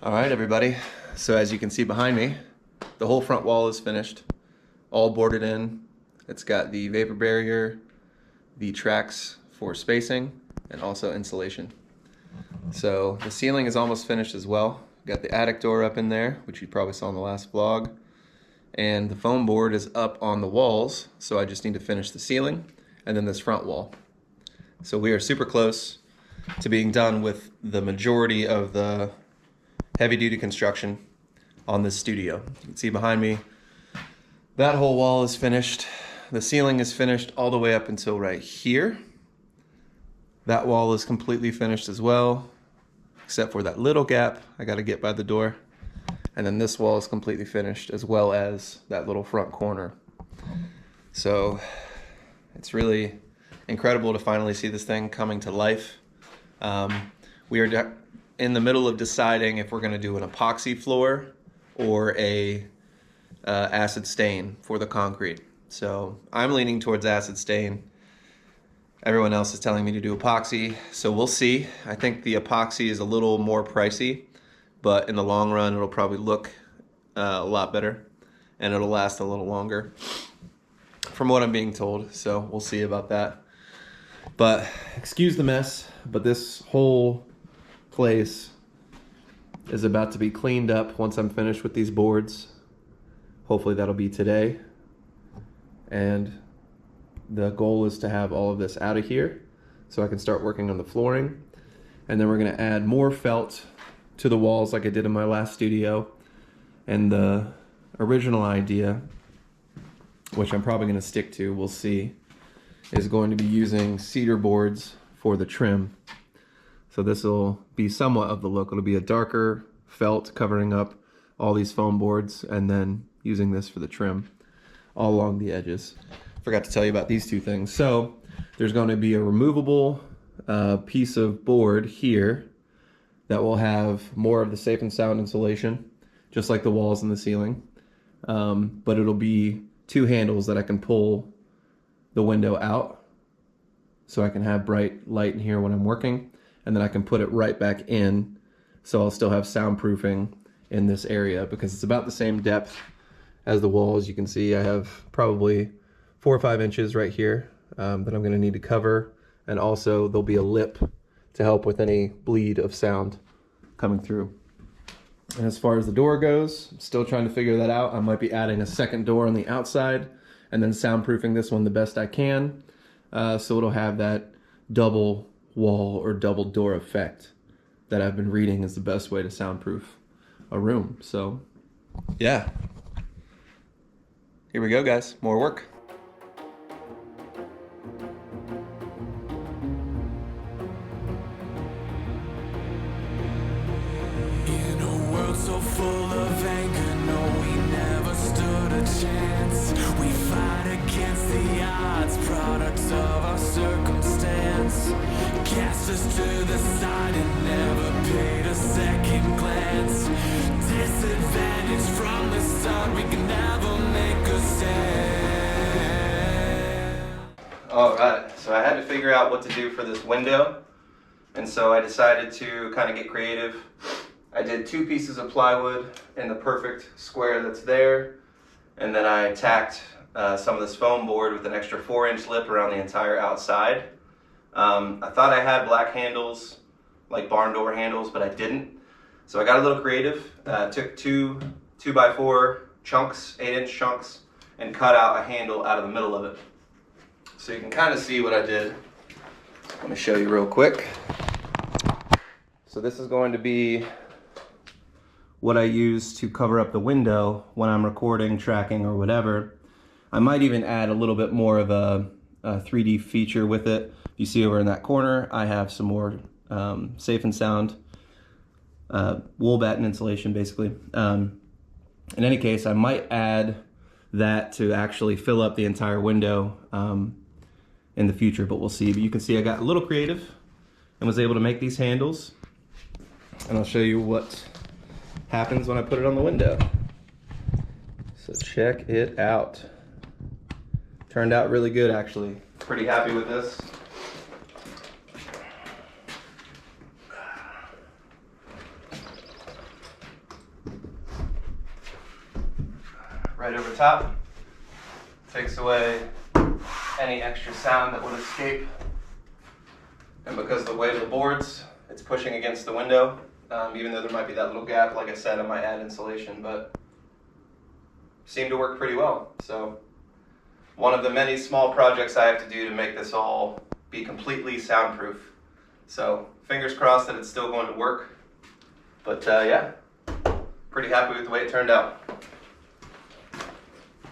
All right, everybody. So as you can see behind me, the whole front wall is finished, all boarded in. It's got the vapor barrier, the tracks for spacing, and also insulation. So the ceiling is almost finished as well. Got the attic door up in there, which you probably saw in the last vlog. And the foam board is up on the walls, so I just need to finish the ceiling and then this front wall. So we are super close to being done with the majority of the heavy-duty construction on this studio. You can see behind me, that whole wall is finished. The ceiling is finished all the way up until right here. That wall is completely finished as well, except for that little gap I got to get by the door. And then this wall is completely finished, as well as that little front corner. So it's really incredible to finally see this thing coming to life. We are in the middle of deciding if we're going to do an epoxy floor or a acid stain for the concrete. So I'm leaning towards acid stain. Everyone else is telling me to do epoxy, so we'll see. I think the epoxy is a little more pricey, but in the long run it'll probably look a lot better and it'll last a little longer from what I'm being told, so we'll see about that. But excuse the mess, but this whole place is about to be cleaned up once I'm finished with these boards. Hopefully that'll be today. And the goal is to have all of this out of here so I can start working on the flooring. And then we're gonna add more felt to the walls like I did in my last studio. And the original idea, which I'm probably gonna stick to, we'll see, is going to be using cedar boards for the trim. So this will be somewhat of the look. It'll be a darker felt covering up all these foam boards and then using this for the trim all along the edges. Forgot to tell you about these two things. So there's going to be a removable piece of board here that will have more of the safe and sound insulation, just like the walls and the ceiling. But it'll be two handles that I can pull the window out so I can have bright light in here when I'm working. And then I can put it right back in, so I'll still have soundproofing in this area because it's about the same depth as the walls. You can see I have probably 4 or 5 inches right here that I'm going to need to cover, and also there'll be a lip to help with any bleed of sound coming through. And as far as the door goes, I'm still trying to figure that out. I might be adding a second door on the outside and then soundproofing this one the best I can, so it'll have that double wall or double door effect that I've been reading is the best way to soundproof a room. So yeah, here we go, guys. More work. In a world so full of anger, no, we never stood a chance. We fight against the odds, products of our circumstance. Cast us to the side and never paid a second glance. Disadvantage from the start, we can never make a stand. Alright, so I had to figure out what to do for this window, and so I decided to kind of get creative. I did 2 pieces of plywood in the perfect square that's there, and then I tacked some of this foam board with an extra 4-inch lip around the entire outside. I thought I had black handles, like barn door handles, but I didn't. So I got a little creative, took 2 2x4 chunks, 8-inch chunks, and cut out a handle out of the middle of it. So you can kind of see what I did. Let me show you real quick. So this is going to be what I use to cover up the window when I'm recording, tracking, or whatever. I might even add a little bit more of a 3D feature with it. You see over in that corner, I have some more safe and sound wool batten insulation, basically. In any case, I might add that to actually fill up the entire window in the future, but we'll see. But you can see I got a little creative and was able to make these handles. And I'll show you what happens when I put it on the window. So check it out. Turned out really good, actually. Pretty happy with this. right over top. Takes away any extra sound that would escape. And because of the weight of the boards, it's pushing against the window. Even though there might be that little gap, like I said, I might add insulation, but seemed to work pretty well. So one of the many small projects I have to do to make this all be completely soundproof. So fingers crossed that it's still going to work. But yeah, pretty happy with the way it turned out.